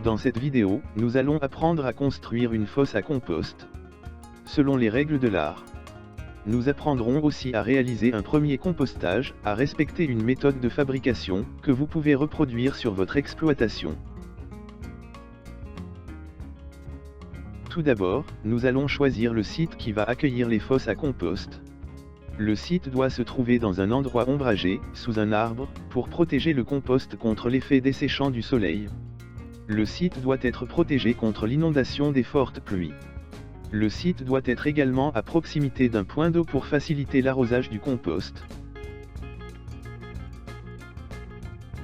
Dans cette vidéo, nous allons apprendre à construire une fosse à compost, selon les règles de l'art. Nous apprendrons aussi à réaliser un premier compostage, à respecter une méthode de fabrication, que vous pouvez reproduire sur votre exploitation. Tout d'abord, nous allons choisir le site qui va accueillir les fosses à compost. Le site doit se trouver dans un endroit ombragé, sous un arbre, pour protéger le compost contre l'effet desséchant du soleil. Le site doit être protégé contre l'inondation des fortes pluies. Le site doit être également à proximité d'un point d'eau pour faciliter l'arrosage du compost.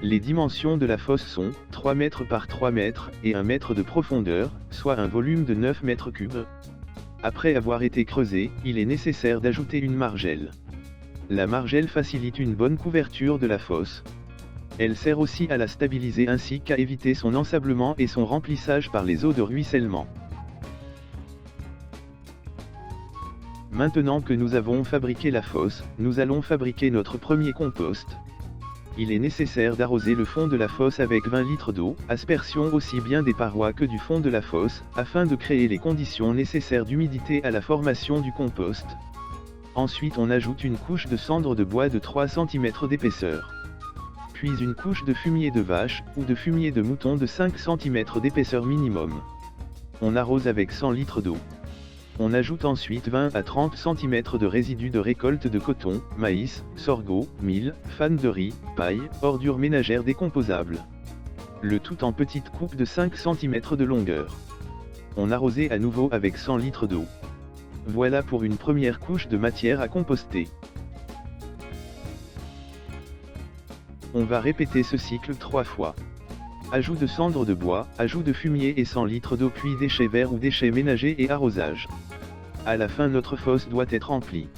Les dimensions de la fosse sont 3 mètres par 3 mètres et 1 mètre de profondeur, soit un volume de 9 mètres cubes. Après avoir été creusé, il est nécessaire d'ajouter une margelle. La margelle facilite une bonne couverture de la fosse. Elle sert aussi à la stabiliser ainsi qu'à éviter son ensablement et son remplissage par les eaux de ruissellement. Maintenant que nous avons fabriqué la fosse, nous allons fabriquer notre premier compost. Il est nécessaire d'arroser le fond de la fosse avec 20 litres d'eau, aspersion aussi bien des parois que du fond de la fosse, afin de créer les conditions nécessaires d'humidité à la formation du compost. Ensuite on ajoute une couche de cendre de bois de 3 cm d'épaisseur. Puis une couche de fumier de vache, ou de fumier de mouton de 5 cm d'épaisseur minimum. On arrose avec 100 litres d'eau. On ajoute ensuite 20 à 30 cm de résidus de récolte de coton, maïs, sorgho, mil, fan de riz, paille, ordures ménagères décomposables. Le tout en petites coupes de 5 cm de longueur. On arrose à nouveau avec 100 litres d'eau. Voilà pour une première couche de matière à composter. On va répéter ce cycle 3 fois. Ajout de cendre de bois, ajout de fumier et 100 litres d'eau puis déchets verts ou déchets ménagers et arrosage. À la fin notre fosse doit être remplie.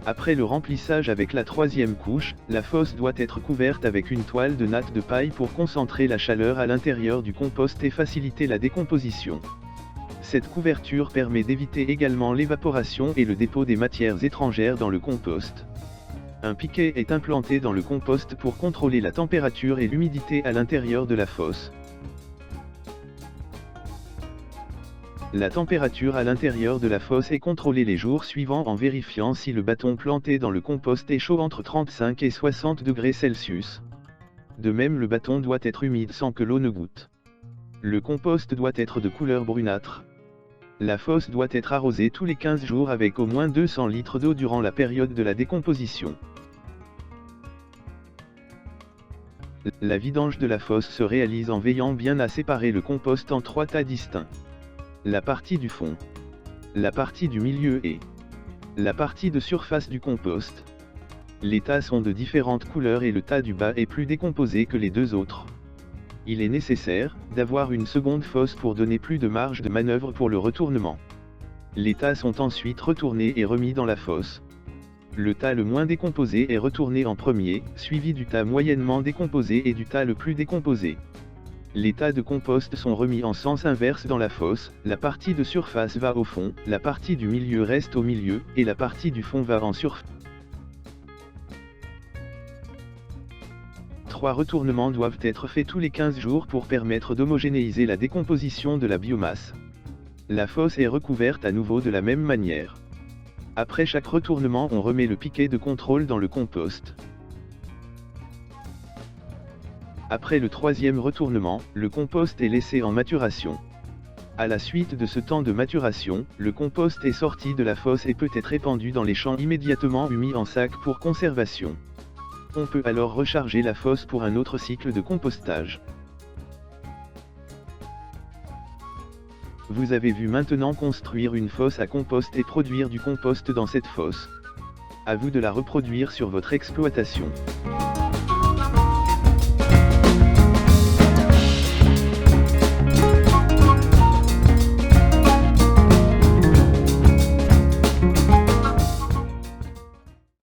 Après le remplissage avec la troisième couche, la fosse doit être couverte avec une toile de natte de paille pour concentrer la chaleur à l'intérieur du compost et faciliter la décomposition. Cette couverture permet d'éviter également l'évaporation et le dépôt des matières étrangères dans le compost. Un piquet est implanté dans le compost pour contrôler la température et l'humidité à l'intérieur de la fosse. La température à l'intérieur de la fosse est contrôlée les jours suivants en vérifiant si le bâton planté dans le compost est chaud entre 35 et 60 degrés Celsius. De même le bâton doit être humide sans que l'eau ne goutte. Le compost doit être de couleur brunâtre. La fosse doit être arrosée tous les 15 jours avec au moins 200 litres d'eau durant la période de la décomposition. La vidange de la fosse se réalise en veillant bien à séparer le compost en 3 tas distincts. La partie du fond, la partie du milieu et la partie de surface du compost. Les tas sont de différentes couleurs et le tas du bas est plus décomposé que les deux autres. Il est nécessaire d'avoir une seconde fosse pour donner plus de marge de manœuvre pour le retournement. Les tas sont ensuite retournés et remis dans la fosse. Le tas le moins décomposé est retourné en premier, suivi du tas moyennement décomposé et du tas le plus décomposé. Les tas de compost sont remis en sens inverse dans la fosse, la partie de surface va au fond, la partie du milieu reste au milieu, et la partie du fond va en surface. 3 retournements doivent être faits tous les 15 jours pour permettre d'homogénéiser la décomposition de la biomasse. La fosse est recouverte à nouveau de la même manière. Après chaque retournement on remet le piquet de contrôle dans le compost. Après le troisième retournement, le compost est laissé en maturation. À la suite de ce temps de maturation, le compost est sorti de la fosse et peut être répandu dans les champs immédiatement humides en sac pour conservation. On peut alors recharger la fosse pour un autre cycle de compostage. Vous avez vu maintenant construire une fosse à compost et produire du compost dans cette fosse. À vous de la reproduire sur votre exploitation.